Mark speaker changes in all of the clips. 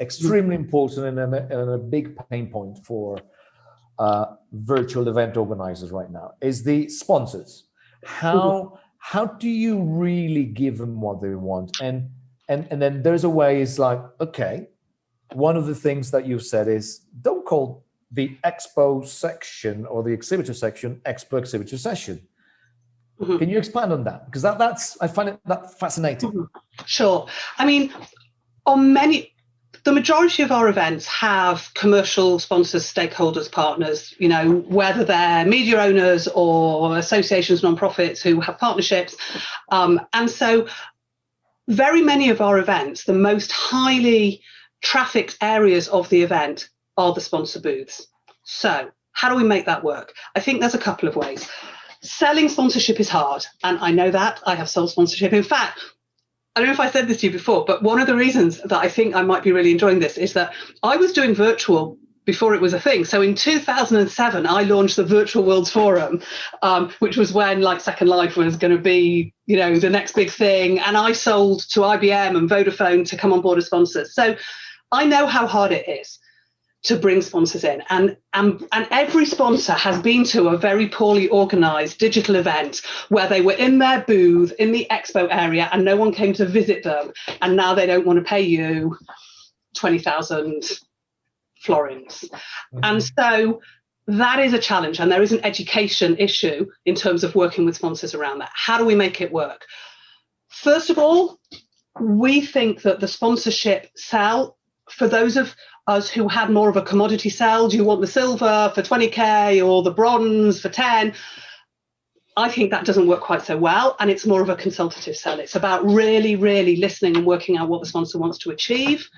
Speaker 1: extremely important and a big pain point for virtual event organizers right now is the sponsors. How do you really give them what they want? And then there's a way, is like, okay, one of the things that you've said is don't call the expo section or the exhibitor section expo exhibitor session. Can you expand on that? Because that's I find that fascinating.
Speaker 2: Sure. I mean, the majority of our events have commercial sponsors, stakeholders, partners, whether they're media owners or associations, non-profits who have partnerships. And so very many of our events, the most highly trafficked areas of the event are the sponsor booths. So how do we make that work? I think there's a couple of ways. Selling sponsorship is hard, and I know that. I have sold sponsorship. In fact, I don't know if I said this to you before, but one of the reasons that I think I might be really enjoying this is that I was doing virtual before it was a thing. So in 2007, I launched the Virtual Worlds Forum, which was when Second Life was going to be, the next big thing. And I sold to IBM and Vodafone to come on board as sponsors. So I know how hard it is to bring sponsors in. And every sponsor has been to a very poorly organized digital event where they were in their booth in the expo area and no one came to visit them. And now they don't want to pay you 20,000 florins. And so that is a challenge. And there is an education issue in terms of working with sponsors around that. How do we make it work? First of all, we think that the sponsorship sell, for those of us who had more of a commodity sell, do you want the silver for 20k or the bronze for 10? I think that doesn't work quite so well, and it's more of a consultative sell. It's about really, really listening and working out what the sponsor wants to achieve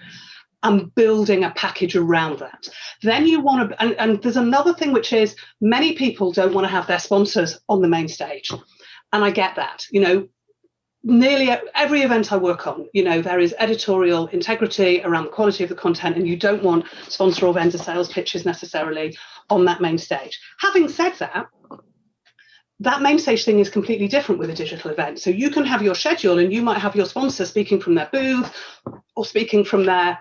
Speaker 2: and building a package around that. Then you want to, and there's another thing, which is many people don't want to have their sponsors on the main stage. And I get that, nearly every event I work on, there is editorial integrity around the quality of the content, and you don't want sponsor or vendor sales pitches necessarily on that main stage. Having said that, that main stage thing is completely different with a digital event. So you can have your schedule and you might have your sponsor speaking from their booth or speaking from their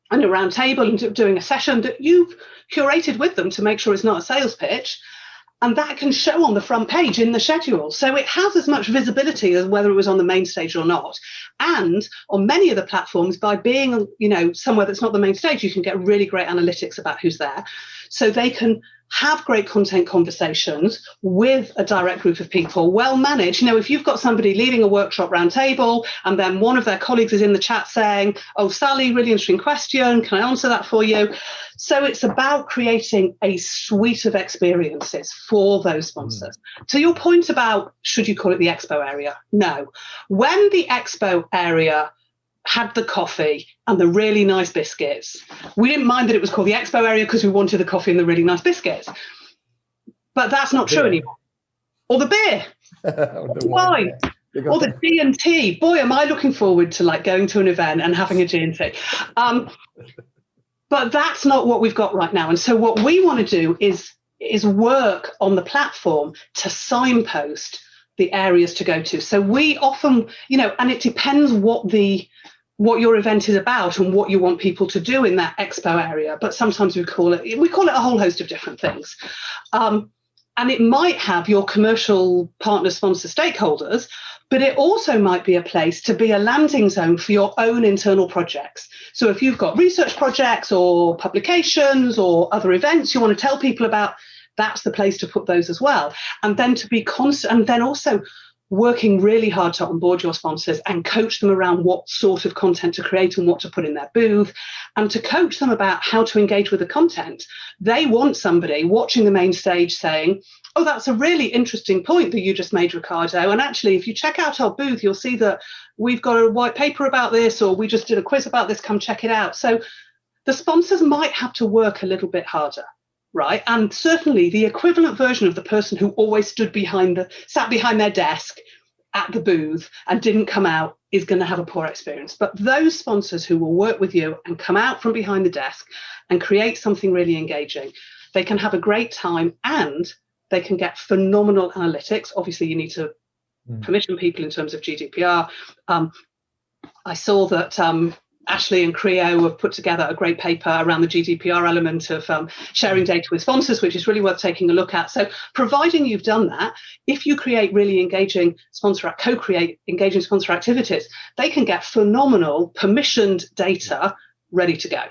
Speaker 2: and a round table and doing a session that you've curated with them to make sure it's not a sales pitch. And that can show on the front page in the schedule. So it has as much visibility as whether it was on the main stage or not. And on many of the platforms, by being, somewhere that's not the main stage, you can get really great analytics about who's there. So they can have great content conversations with a direct group of people, well managed. If you've got somebody leading a workshop round table and then one of their colleagues is in the chat saying, oh, Sally, really interesting question, can I answer that for you? So it's about creating a suite of experiences for those sponsors. To your point about, should you call it the expo area? No. When the expo area had the coffee and the really nice biscuits, we didn't mind that it was called the expo area because we wanted the coffee and the really nice biscuits. But that's not true anymore. Or the beer, or the wine, or the G&T. Boy, am I looking forward to going to an event and having a G&T. But that's not what we've got right now. And so what we want to do is work on the platform to signpost the areas to go to. So we often, and it depends what your event is about and what you want people to do in that expo area. But sometimes we call it a whole host of different things. And it might have your commercial partner, sponsor, stakeholders, but it also might be a place to be a landing zone for your own internal projects. So if you've got research projects or publications or other events you want to tell people about, that's the place to put those as well. And then to be constant, and then also working really hard to onboard your sponsors and coach them around what sort of content to create and what to put in their booth, and to coach them about how to engage with the content. They want somebody watching the main stage saying, oh, that's a really interesting point that you just made, Ricardo. And actually, if you check out our booth, you'll see that we've got a white paper about this, or we just did a quiz about this, come check it out. So the sponsors might have to work a little bit harder. Right. And certainly the equivalent version of the person who always sat behind their desk at the booth and didn't come out is going to have a poor experience. But those sponsors who will work with you and come out from behind the desk and create something really engaging, they can have a great time and they can get phenomenal analytics. Obviously, you need to permission people in terms of GDPR. I saw that Ashley and Creo have put together a great paper around the GDPR element of sharing data with sponsors, which is really worth taking a look at. So providing you've done that, if you create really engaging co-create engaging sponsor activities, they can get phenomenal permissioned data ready to go.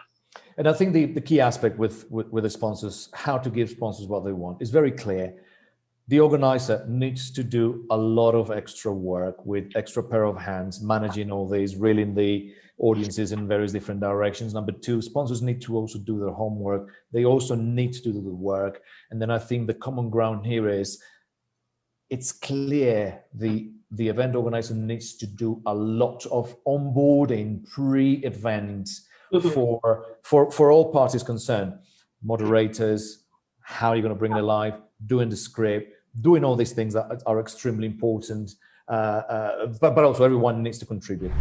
Speaker 1: And I think the key aspect with the sponsors, how to give sponsors what they want, is very clear. The organizer needs to do a lot of extra work with extra pair of hands, managing all these, reeling the audiences in various different directions. Number two, sponsors need to also do their homework. They also need to do the work. And then I think the common ground here is it's clear the event organizer needs to do a lot of onboarding pre-event for all parties concerned. Moderators, how are you going to bring it alive, doing the script, doing all these things that are extremely important, but also everyone needs to contribute.